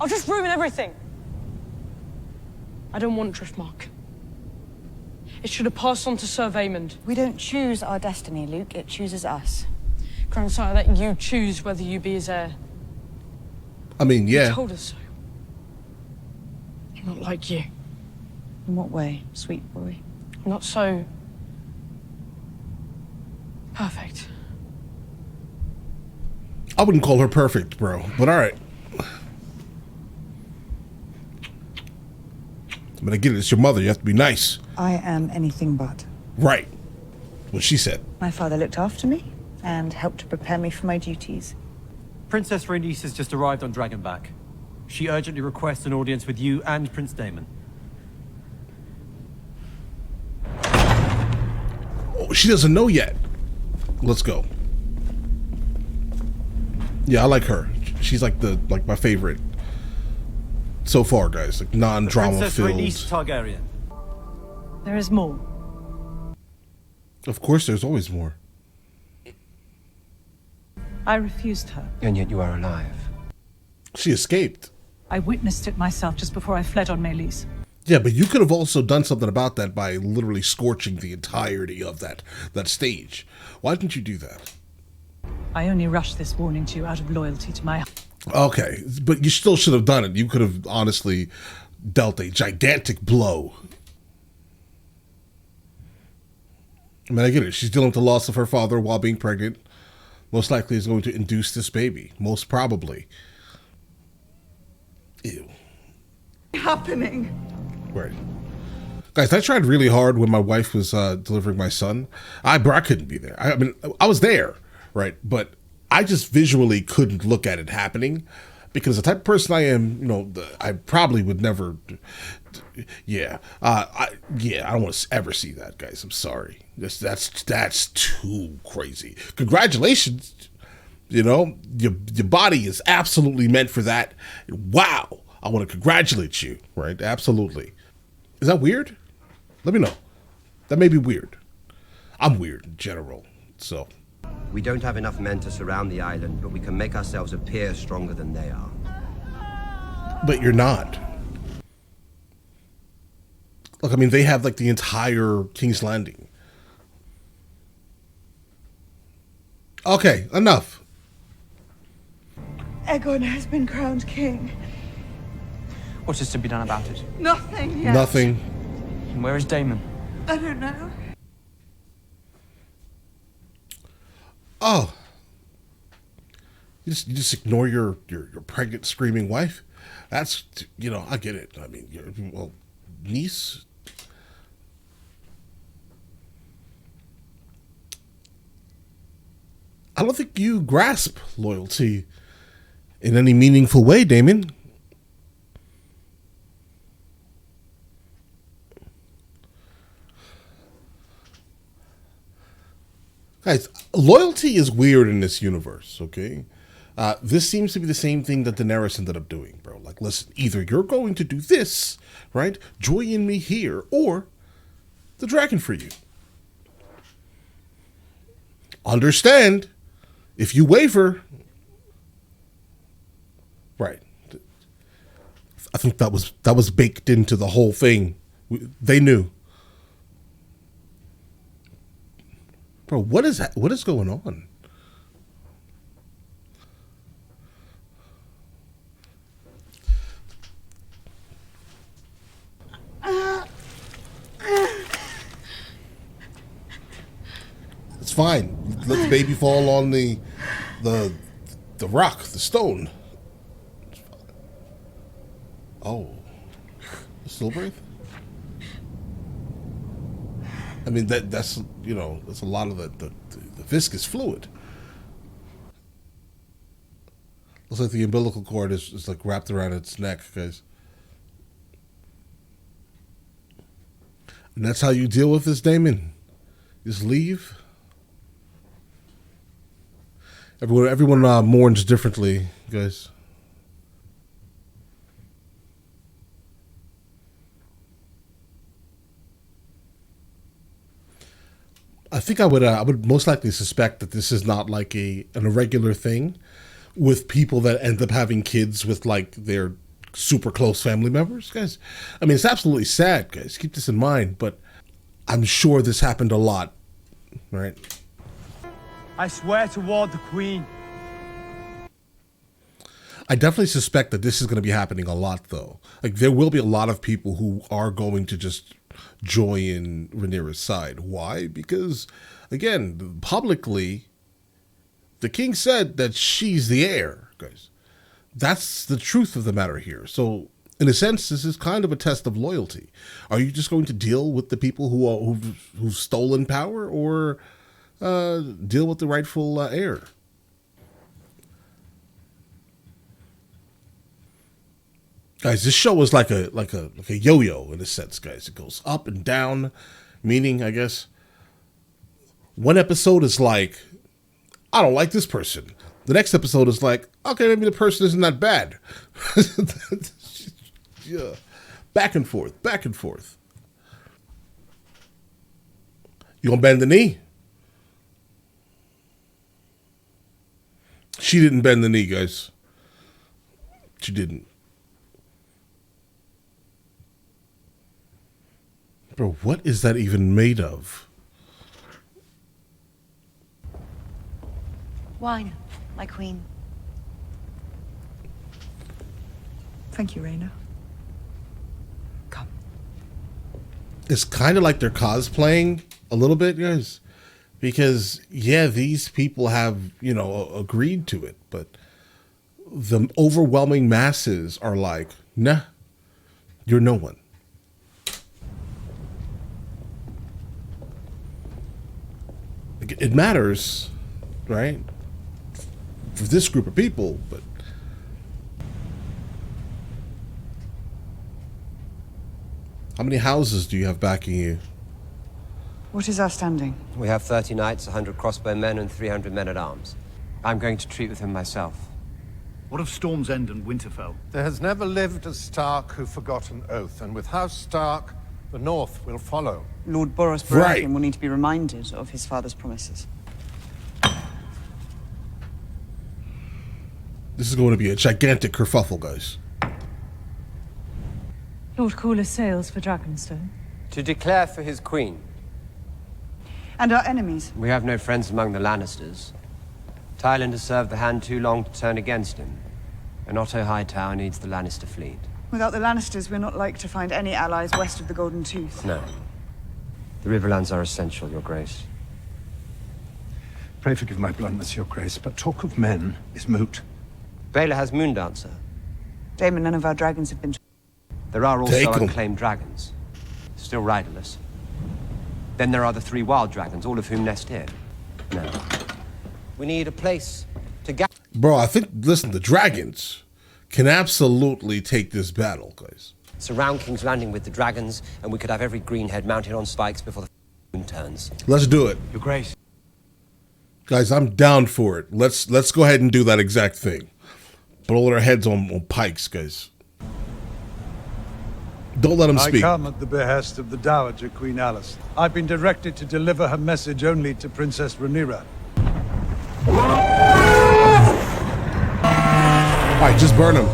I'll just ruin everything. I don't want Driftmark. It should have passed on to Sir Vaymond. We don't choose our destiny, Luke. It chooses us. Grandsire, let you choose whether you be his heir. I mean, yeah. He told us so. I'm not like you. In what way, sweet boy? I'm not so... perfect. I wouldn't call her perfect, bro, but all right. But I get it, it's your mother, you have to be nice. I am anything but. Right. What she said. My father looked after me and helped to prepare me for my duties. Princess Rhaenys has just arrived on Dragonback. She urgently requests an audience with you and Prince Daemon. Oh, she doesn't know yet. Let's go. Yeah, I like her. She's like my favorite so far, guys. Like non-drama Princess filled. Rhaenys Targaryen. There is more. Of course, there's always more. I refused her. And yet you are alive. She escaped. I witnessed it myself just before I fled on Meleys. Yeah, but you could have also done something about that by literally scorching the entirety of that stage. Why didn't you do that? I only rushed this warning to you out of loyalty to my... Okay, but you still should have done it. You could have honestly dealt a gigantic blow. I mean, I get it. She's dealing with the loss of her father while being pregnant. Most likely is going to induce this baby. Most probably. Ew. Happening. Right. Guys, I tried really hard when my wife was delivering my son. I couldn't be there. I mean, I was there, right? But I just visually couldn't look at it happening because the type of person I am, you know, I probably would never. Yeah, I don't want to ever see that, guys. I'm sorry. That's too crazy. Congratulations. You know, your body is absolutely meant for that. Wow. I want to congratulate you, right? Absolutely. Is that weird? Let me know. That may be weird. I'm weird in general, so. We don't have enough men to surround the island, but we can make ourselves appear stronger than they are. But you're not. Look, I mean, they have like the entire King's Landing. Okay, enough. Aegon has been crowned king. What is to be done about it? Nothing yet. Nothing. And where is Daemon? I don't know. Oh. You just ignore your pregnant, screaming wife? That's, you know, I get it. I mean, well, niece? I don't think you grasp loyalty in any meaningful way, Damon. Guys, loyalty is weird in this universe, okay? This seems to be the same thing that Daenerys ended up doing, bro. Like, listen, either you're going to do this, right? Join me here, or the dragon for you. Understand, if you waver, right? I think that was baked into the whole thing. They knew. Bro, what is that? What is going on? It's fine. Let the baby fall on the rock, the stone. Oh, stillbirth? I mean, that's, you know, that's a lot of the viscous fluid. Looks like the umbilical cord is like wrapped around its neck, guys. And that's how you deal with this, Damon. Just leave. Everyone mourns differently, guys. I think I would most likely suspect that this is not like an irregular thing with people that end up having kids with like their super close family members, guys. I mean, it's absolutely sad, guys. Keep this in mind, but I'm sure this happened a lot, right? I swear to ward the Queen. I definitely suspect that this is going to be happening a lot, though. Like, there will be a lot of people who are going to just join Rhaenyra's side. Why? Because, again, publicly, the king said that she's the heir, guys. That's the truth of the matter here. So, in a sense, this is kind of a test of loyalty. Are you just going to deal with the people who've stolen power, or deal with the rightful heir? Guys, this show is like a yo-yo in a sense, guys. It goes up and down, meaning, I guess, one episode is like, I don't like this person. The next episode is like, okay, maybe the person isn't that bad. Yeah. Back and forth, back and forth. You gonna bend the knee? She didn't bend the knee, guys. She didn't. Bro, what is that even made of? Wine, my queen. Thank you, Rhaena. Come. It's kind of like they're cosplaying a little bit, guys. Because, yeah, these people have, you know, agreed to it. But the overwhelming masses are like, nah, you're no one. It matters, right, for this group of people, but how many houses do you have backing you? What is our standing? We have 30 knights, 100 crossbow men, and 300 men-at-arms. I'm going to treat with him myself. What of Storm's End and Winterfell? There has never lived a Stark who forgot an oath, and with House Stark, the North will follow. Lord Boros Baratheon will need to be reminded of his father's promises. This is going to be a gigantic kerfuffle, guys. Lord Cooler sails for Dragonstone. To declare for his queen. And our enemies. We have no friends among the Lannisters. Tywin has served the hand too long to turn against him. And Otto Hightower needs the Lannister fleet. Without the Lannisters, we're not like to find any allies west of the Golden Tooth. No. The Riverlands are essential, Your Grace. Pray forgive my bluntness, Your Grace, but talk of men is moot. Baelor has Moondancer. Daemon, none of our dragons have been... There are also unclaimed dragons. Still riderless. Then there are the 3 wild dragons, all of whom nest here. No. We need a place to get... Bro, I think, listen, the dragons can absolutely take this battle, guys. Surround King's Landing with the dragons, and we could have every greenhead mounted on spikes before the moon turns. Let's do it. Your Grace. Guys, I'm down for it. Let's go ahead and do that exact thing. Blow their heads on pikes, guys. Don't let them speak. I come at the behest of the Dowager Queen Alice. I've been directed to deliver her message only to Princess Rhaenyra. Alright, just burn him.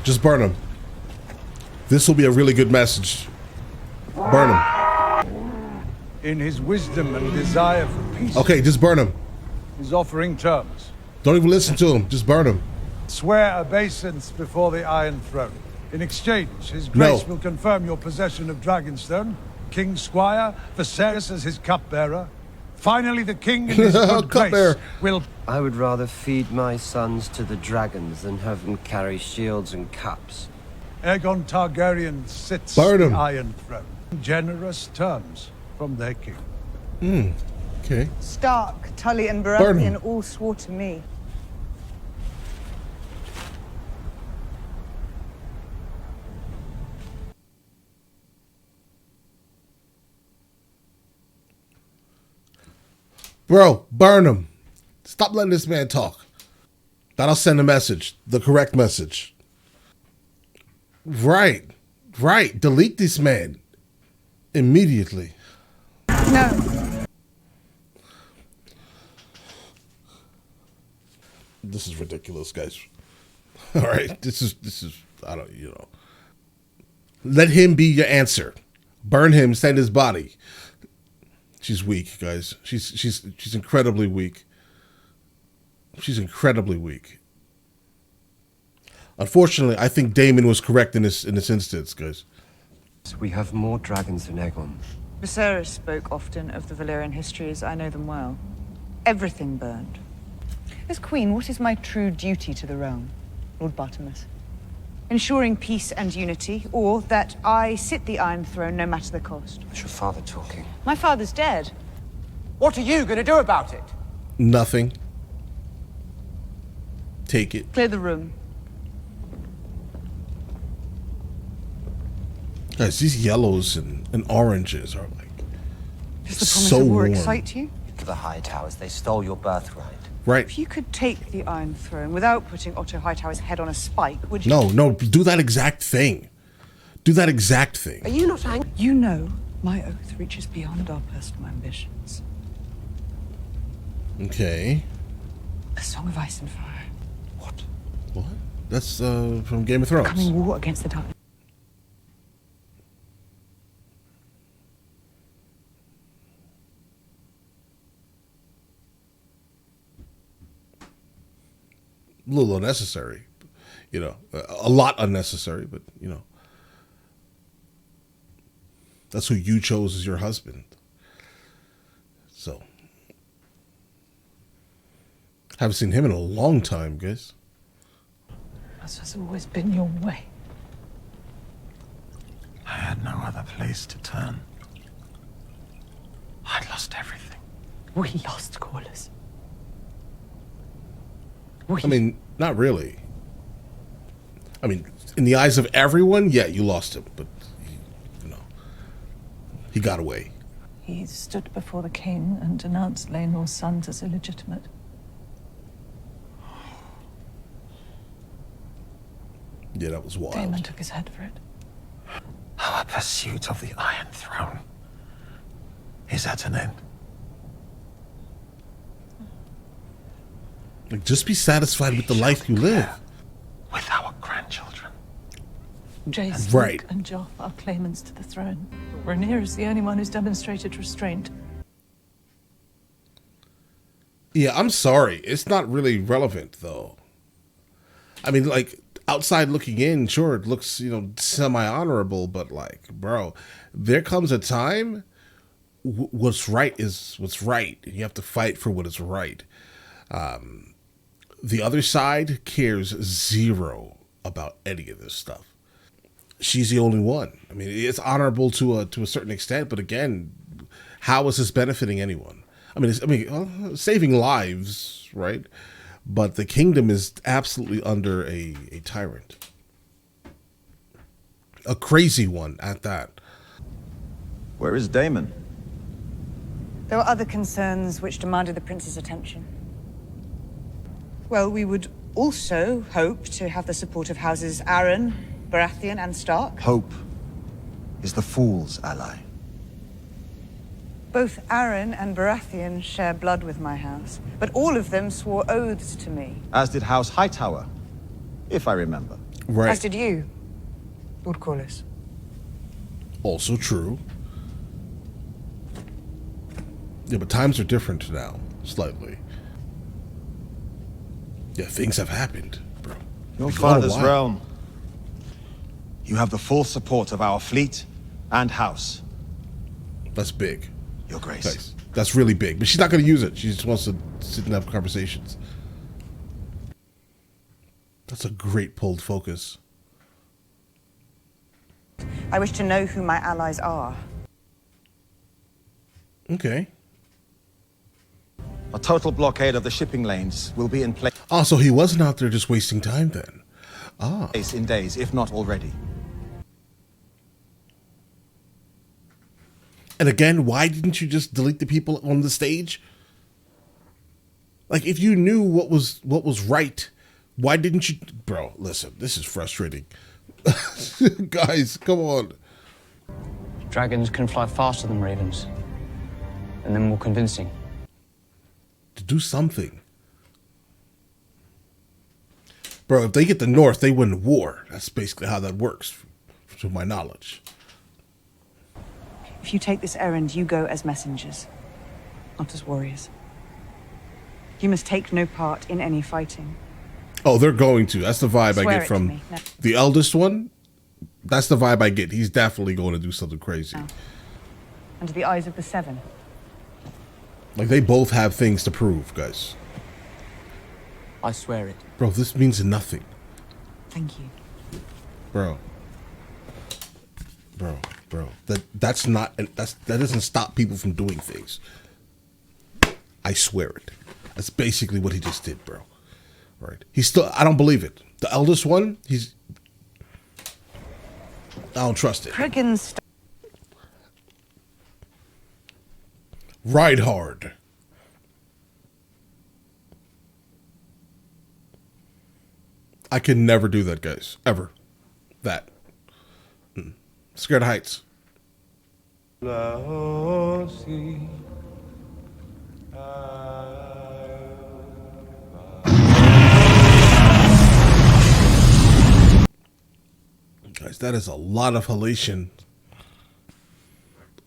Just burn him. This will be a really good message. Burn him. In his wisdom and desire for peace, Okay, just burn him. he's offering terms. Don't even listen to him. Just burn him. Swear obeisance before the Iron Throne. In exchange, his grace No. will confirm your possession of Dragonstone, King's Squire, Viserys as his cupbearer. Finally, the king in his good grace will... I would rather feed my sons to the dragons than have them carry shields and cups. Aegon Targaryen sits Burn him. the Iron Throne. Generous terms from their king. Okay. Stark, Tully, and Burn him. Baratheon all swore to me. Bro, burn him. Stop letting this man talk. That'll send a message. The correct message. Right. Right. Delete this man. Immediately. No. This is ridiculous, guys. All right. This is I don't, you know. Let him be your answer. Burn him, send his body. She's weak, guys. She's incredibly weak. She's incredibly weak. Unfortunately, I think Daemon was correct in this instance, guys. So we have more dragons than Aegon. Viserys spoke often of the Valyrian histories. I know them well. Everything burned. As queen, what is my true duty to the realm, Lord Bartimus? Ensuring peace and unity, or that I sit the Iron Throne no matter the cost. That's your father talking. My father's dead. What are you going to do about it? Nothing. Take it. Clear the room. Guys, these yellows and oranges are like Does the promise so of war warm. excite you? To the High Towers, they stole your birthright. Right. If you could take the Iron Throne without putting Otto Hightower's head on a spike, would you? No, do that exact thing. Do that exact thing. Are you not angry? You know my oath reaches beyond our personal ambitions. Okay. A Song of Ice and Fire. What? That's from Game of Thrones. Coming war against the dark. A little unnecessary, you know, a lot unnecessary, but you know, that's who you chose as your husband. So, haven't seen him in a long time, guys. This has always been your way. I had no other place to turn. I'd lost everything. We lost Corlys. I mean, not really. I mean, in the eyes of everyone, yeah, you lost him, but you know, he got away. He stood before the king and denounced Laenor's sons as illegitimate. Yeah, that was wild. Daemon took his head for it. Our pursuit of the Iron Throne is at an end. Like, just be satisfied with the life you live. With our grandchildren. Jace, Right. Luke, and Joff are claimants to the throne. Rhaenyra is the only one who's demonstrated restraint. Yeah, I'm sorry. It's not really relevant, though. I mean, like, outside looking in, sure, it looks, you know, semi-honorable, but, like, bro, there comes a time what's right is what's right. And you have to fight for what is right. The other side cares zero about any of this stuff. She's the only one. I mean, it's honorable to a certain extent, but again, how is this benefiting anyone? I mean, saving lives, right? But the kingdom is absolutely under a tyrant, a crazy one at that. Where is Daemon? There were other concerns which demanded the prince's attention. Well, we would also hope to have the support of houses Arryn, Baratheon, and Stark. Hope is the fool's ally. Both Arryn and Baratheon share blood with my house, but all of them swore oaths to me. As did House Hightower, if I remember. Right. As did you, Lord Corlys. Also true. Yeah, but times are different now, slightly. Yeah, things have happened, bro. Your Like, father's oh, wow. realm. You have the full support of our fleet and house. That's big. Your Grace. Nice. That's really big. But she's not going to use it. She just wants to sit and have conversations. That's a great pulled focus. I wish to know who my allies are. Okay. A total blockade of the shipping lanes will be in place. Oh, so he wasn't out there just wasting time then. Ah. In days, if not already. And again, why didn't you just delete the people on the stage? Like, if you knew what was right, why didn't you? Bro, listen, this is frustrating. Guys, come on. Dragons can fly faster than ravens, and they're more convincing. To do something. Bro, if they get the North, they win the war. That's basically how that works, to my knowledge. If you take this errand, you go as messengers, not as warriors. You must take no part in any fighting. Oh, they're going to. That's the vibe I Swear get it from to me. No. the eldest one. That's the vibe I get. He's definitely going to do something crazy. No. Under the eyes of the Seven. Like, they both have things to prove, guys. I swear it. Bro, this means nothing. Thank you. Bro. That's not, that doesn't stop people from doing things. I swear it. That's basically what he just did, bro. Right. He's still, I don't believe it. The eldest one, I don't trust it. Ride hard. I can never do that, guys. Ever. That. Scared of heights. Guys, that is a lot of halation.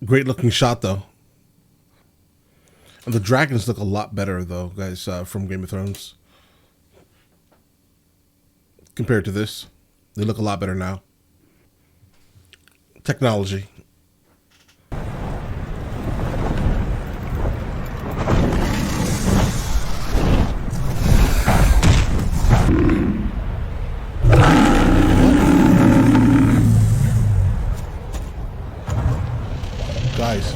Great looking shot, though. And the dragons look a lot better, though, guys, from Game of Thrones. Compared to this. They look a lot better now. Technology. Guys.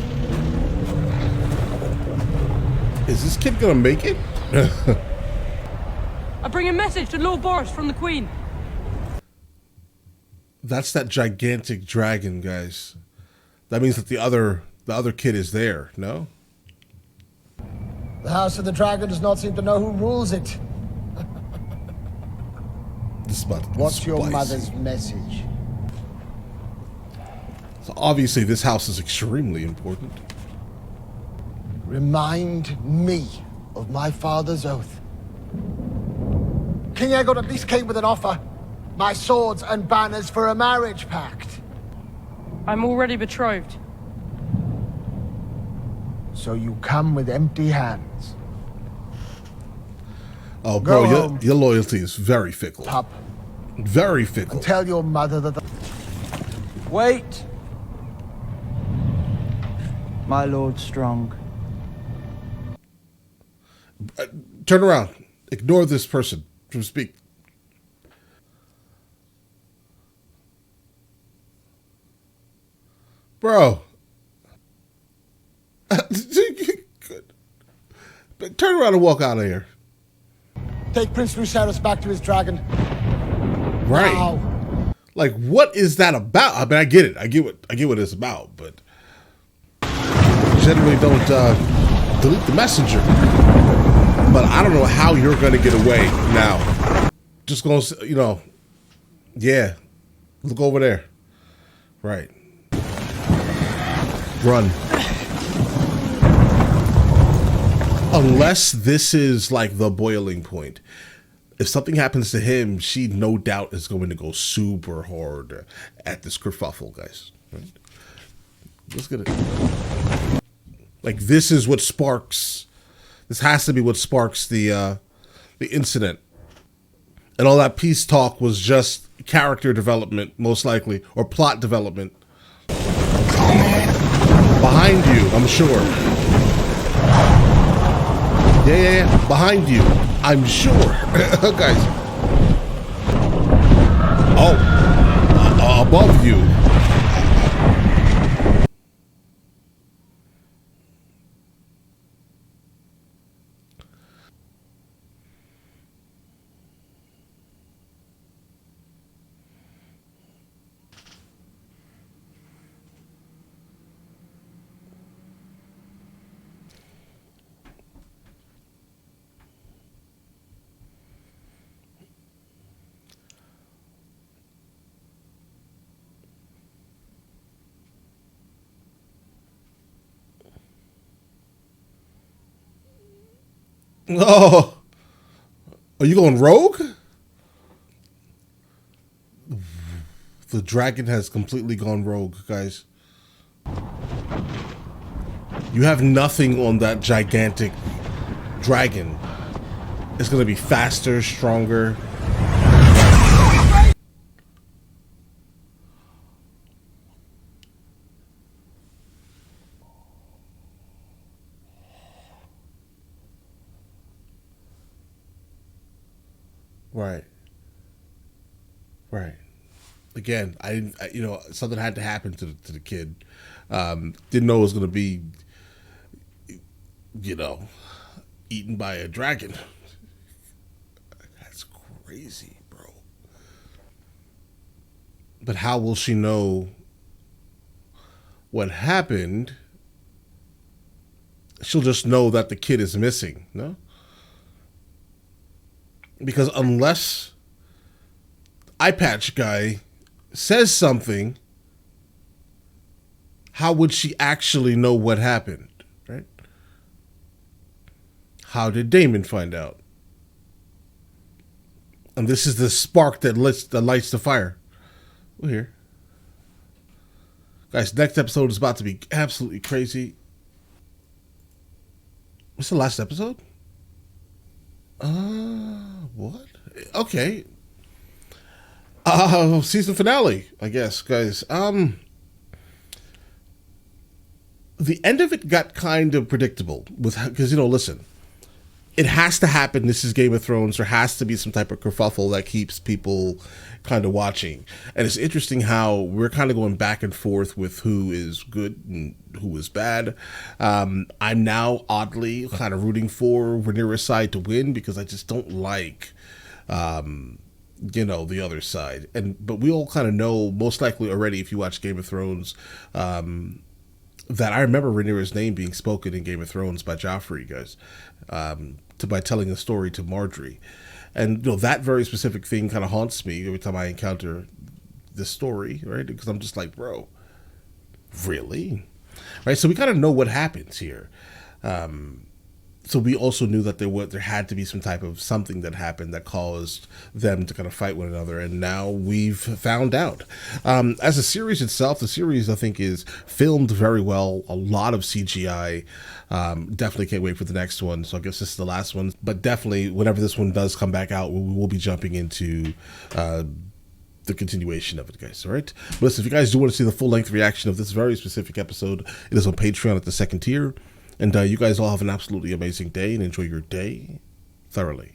Is this kid gonna make it? I bring a message to Lord Boris from the Queen. That's that gigantic dragon, guys. That means that the other kid is there, no? The House of the Dragon does not seem to know who rules it. What's your mother's message? So obviously this house is extremely important. Remind me of my father's oath. King Aegon at least came with an offer. My swords and banners for a marriage pact. I'm already betrothed. So you come with empty hands. Oh, bro, your loyalty is very fickle. Pup. Very fickle. And tell your mother that Wait! My Lord Strong. Turn around. Ignore this person from speak. Bro. Good. But turn around and walk out of here. take Prince Lucerys back to his dragon. Right. Now. Like, what is that about? I mean, I get it. I get what it's about, but generally don't delete the messenger. But I don't know how you're going to get away now. Just going to, you know, yeah. Look over there. Right. Run. Unless this is like the boiling point. If something happens to him, she no doubt is going to go super hard at this kerfuffle, guys. Right? Let's get it. Like, this is what sparks. This has to be what sparks the incident. And all that peace talk was just character development, most likely, or plot development. Behind you, I'm sure. Yeah. Behind you, I'm sure. Guys. Oh. Above you. Oh, are you going rogue? The dragon has completely gone rogue, guys. You have nothing on that gigantic dragon. It's going to be faster, stronger. Right. Right. Again, you know, something had to happen to the kid. Didn't know it was going to be, you know, eaten by a dragon. That's crazy, bro. But how will she know what happened? She'll just know that the kid is missing, no? Because unless Eye Patch Guy says something, how would she actually know what happened, right? How did Damon find out? And this is the spark that lights the fire. We're here. Guys, next episode is about to be absolutely crazy. What's the last episode? What? Okay. Season finale, I guess, guys. The end of it got kind of predictable because, you know, listen, it has to happen. This is Game of Thrones. There has to be some type of kerfuffle that keeps people kind of watching. And it's interesting how we're kind of going back and forth with who is good and who is bad. I'm now oddly kind of rooting for Rhaenyra's side to win because I just don't like, you know, the other side. But we all kind of know, most likely already, if you watch Game of Thrones, that I remember Rhaenyra's name being spoken in Game of Thrones by Joffrey, guys, by telling a story to Marjorie. And, you know, that very specific thing kind of haunts me every time I encounter this story, right? Because I'm just like, bro, really? Right? So we kind of know what happens here. So we also knew that there had to be some type of something that happened that caused them to kind of fight one another, and now we've found out. As a series itself, the series I think is filmed very well. A lot of CGI. Definitely can't wait for the next one. So I guess this is the last one, but definitely whenever this one does come back out, we will be jumping into the continuation of it, guys. All right. But listen, if you guys do want to see the full length reaction of this very specific episode, it is on Patreon at the 2nd tier. And you guys all have an absolutely amazing day and enjoy your day thoroughly.